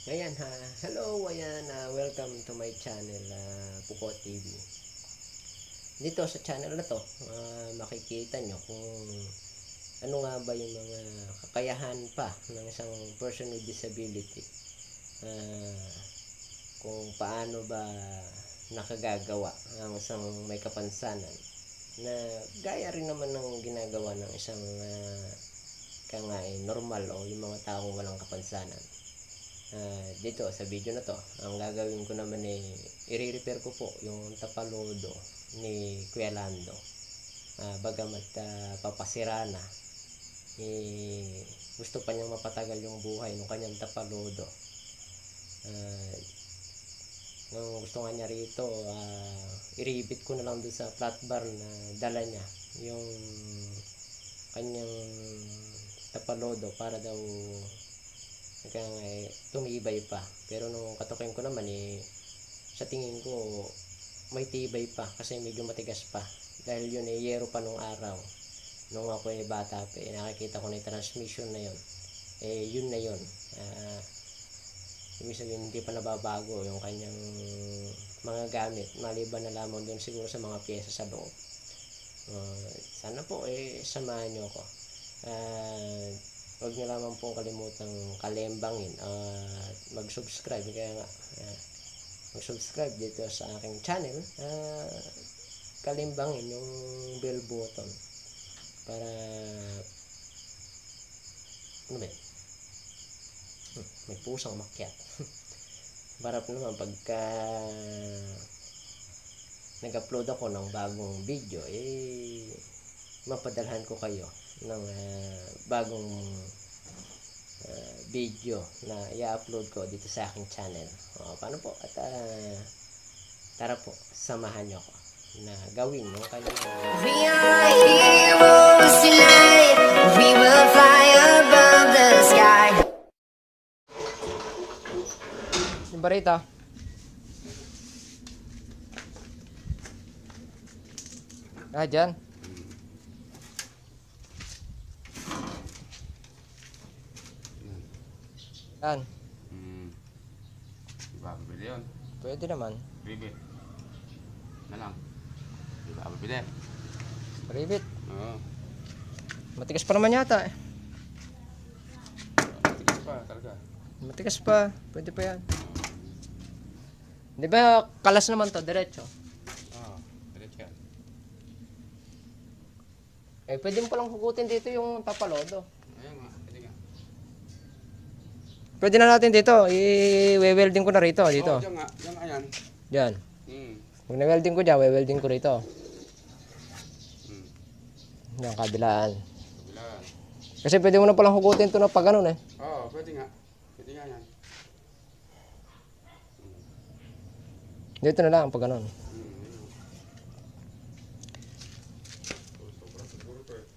Ayan ha, hello, ayan, welcome to my channel, Puko TV. Dito sa channel na to, makikita nyo kung ano nga ba yung mga kakayahan pa ng isang person with disability. Kung paano ba nakagagawa ang isang may kapansanan na gaya rin naman ng ginagawa ng isang normal o yung mga taong walang kapansanan. Dito sa video na to, ang gagawin ko naman ay i-repair ko po yung tapalodo ni Kuya Lando. Bagamat papasira na, gusto pa niyang mapatagal yung buhay ng kanyang tapalodo. Ang gusto nga niya rito, i-repeat ko na lang doon sa flat bar na dala niya yung kanyang tapalodo para daw tumibay pa. Pero nung katukin ko naman sa tingin ko may tibay pa kasi medyo matigas pa dahil yun yero pa nung araw nung ako bata pa. Nakikita ko na yung transmission na yun, yun na yun. Ibig sabihin hindi pa nababago yung kanyang mga gamit maliban na lamang doon siguro sa mga pyesa sa loob. Sana po samahan nyo ako. Huwag nyo lamang pong kalimutang kalembangin at mag-subscribe. Kaya nga, mag-subscribe dito sa aking channel. Kalimbangin yung bell button para ano ba yun? May pusang makyat. Para po naman pagka nag-upload ako ng bagong video, mapadalhan ko kayo ng bagong video na i-upload ko dito sa aking channel. Paano po? At tara po, samahan nyo ako na gawin yung kanyang We are heroes tonight. We will fly above the sky. yung barita. Dyan. Yan. Diba pabili yun? Pwede naman. Ribit. Na lang. Diba pabili? Rivet. Oo. Matigas pa naman yata eh. Tigas pa talaga. Matigas pa. Pwede pa yan. Di ba kalas naman to, diretso? Oo. Diretso yan. Pwede mo palang hugutin dito yung tapalodo. Ayan nga. Pwede nga. Pwede na natin dito. I-welding ko na rito. Dito. Oo, dyan nga. Dyan nga yan. Diyan. Hmm. Pag na-welding ko dyan, welding ko rito. Hmm. Yung kabilaan. Kabilaan. Kasi pwede mo na palang hugutin ito na pag ganun eh. Oo, pwede nga. Pwede nga yan. Dito na lang pag ganun. Ayun. Sobra siguro to eh.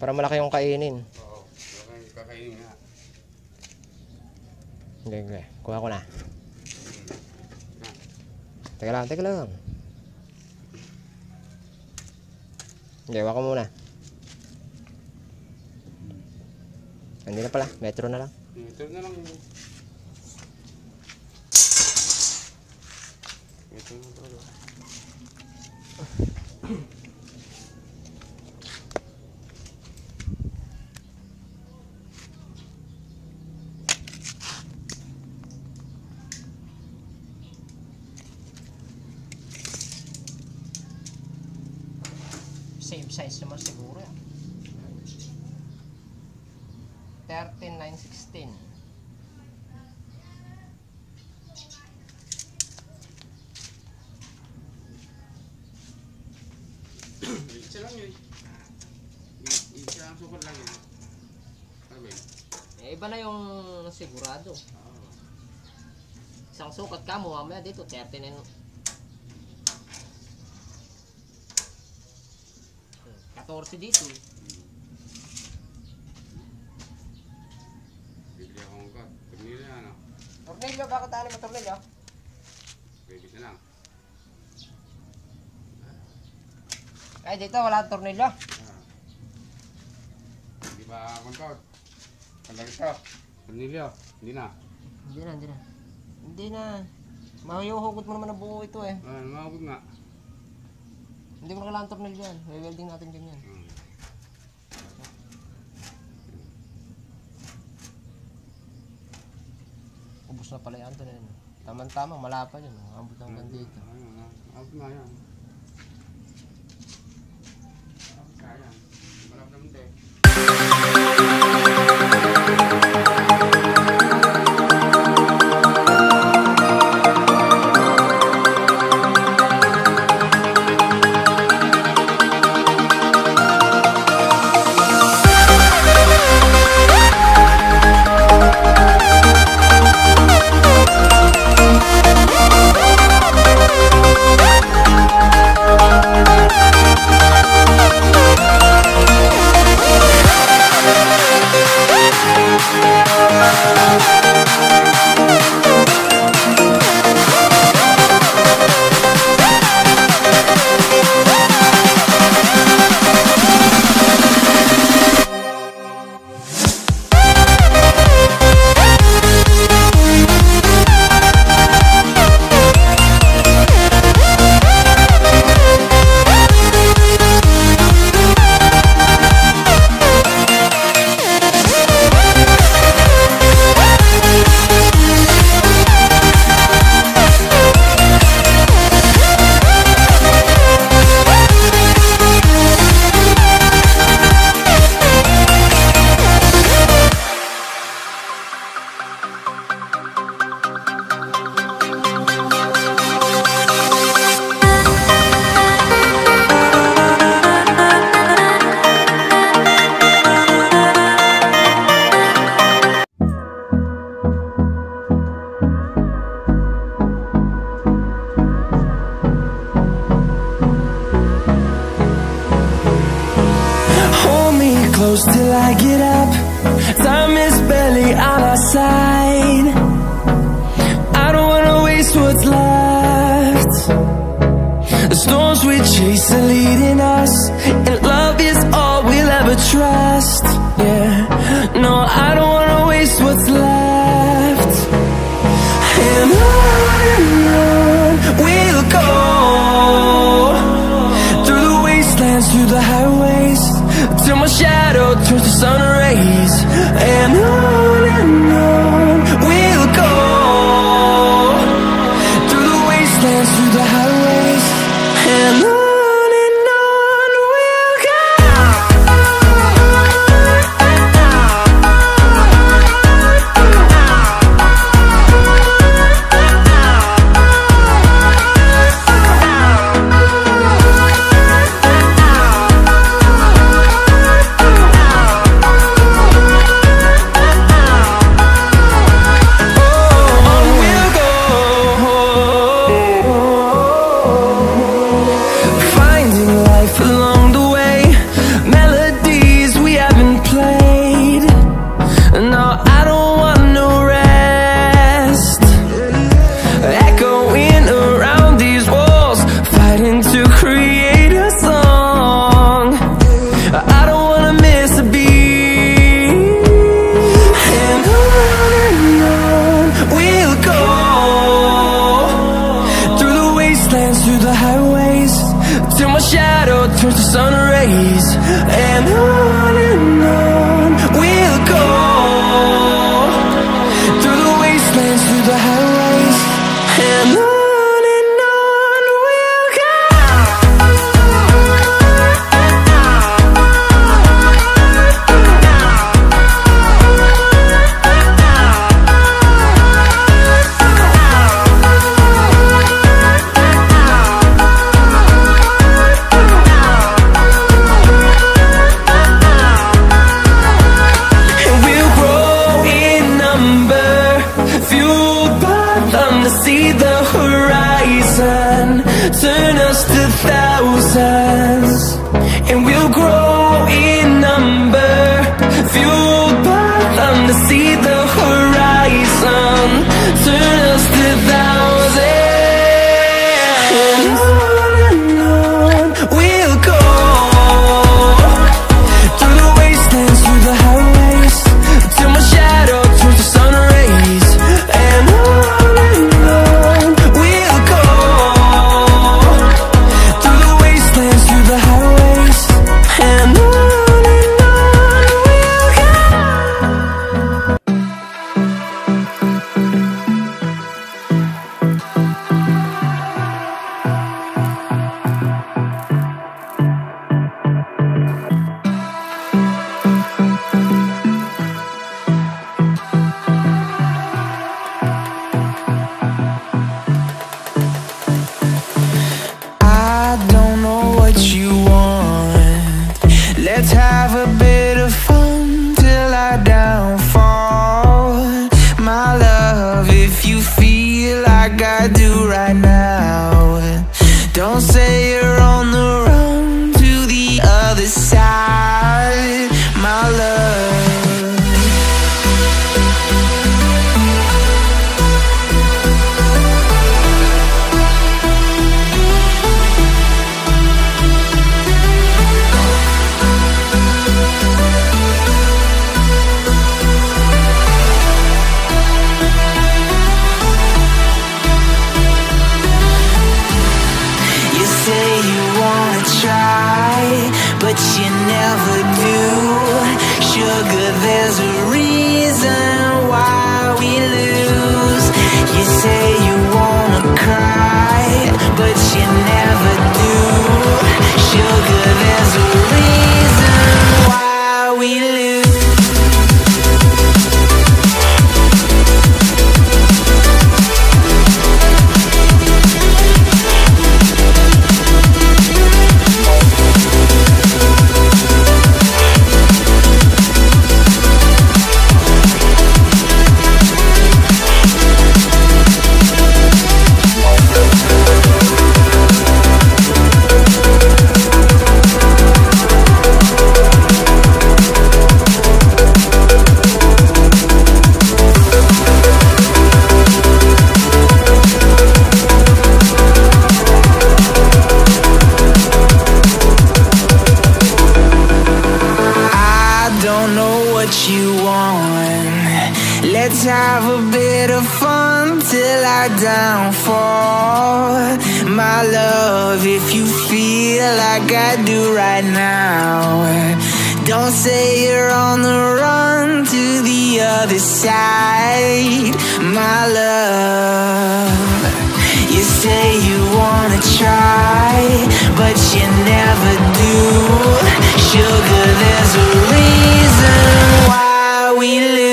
Para malaki yung kainin. Oo. Kakainin nga. Okay. Kuha ko na. Na. Teka lang. Okay, kuha ko muna. Hindi na pala. Metro na lang. Ito na lang yun. Ito na talaga. Same size naman siguro yan. 13,916. Isa lang yun. Isa lang sukot lang yun. Ano ba yun? Iba na yung sigurado. Oo. Isang sukat ka mo, mamaya dito 39. 14 dito. Bibili akong cut. Tumili na ano. Tornilyo, bakit ano mo tornilyo? Baby na lang. Ay, dito wala tornilyo. Di ba akong cut? Hanggang ito. Cornelio, hindi na. Hindi na, hindi na. Hindi na. Mahuhugot mo naman ang buo ito eh. Makakot nga. Hindi mo na kailangan tornil dyan. Welding natin dyan yan. Ubus na pala yan ito na yun. Tama-tama, malapa yun. Ambot hanggang dito. Makakot nga yan. Kaya. Malap naman tayo. close till I get up. Time is barely on our side. I don't wanna waste what's left. The storms we chase are leading us, and love is all we'll ever trust. Yeah, no, I don't wanna waste what's left. And on we'll go, through the wastelands, through the highways, till my shadow turns to sun rays. And on we'll go, through the wastelands, through the highways, and on we'll go. Through the highways, till my shadow turns to sun rays. And on we'll go, through the wastelands, through the highways, and on we'll go. See the horizon, turn us to thousands, and we'll grow in number, fueled by them. To see the horizon, turn us to thousands, and on we'll go, through the wastelands, through the highways, till my shadow turns to Let's have a bit of fun till our downfall. My love, if you feel like I do right now, don't say you're on the run to the other side. My love, you say you wanna try, but you never do. Sugar, there's a reason why we lose.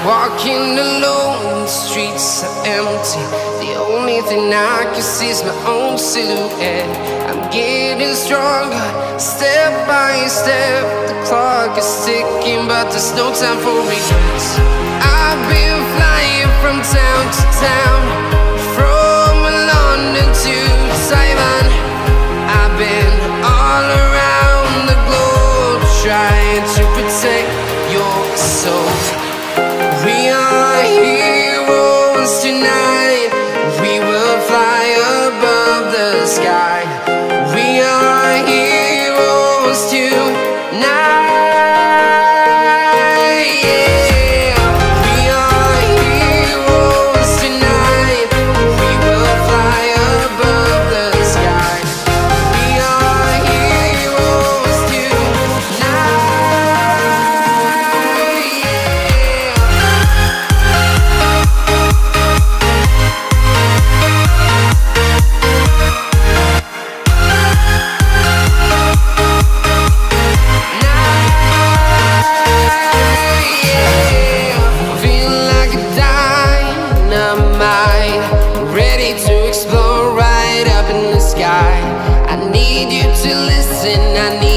Walking alone, the streets are empty. The only thing I can see is my own silhouette. I'm getting stronger, step by step. The clock is ticking, but there's no time for regrets. I've been flying from town to town, from London to Taiwan. I've been all around the globe, trying to protect your soul. We are heroes tonight. We will fly above the sky. We are heroes tonight. Yeah. We are heroes tonight. We will fly above the sky. We are heroes tonight. I need you to listen, I need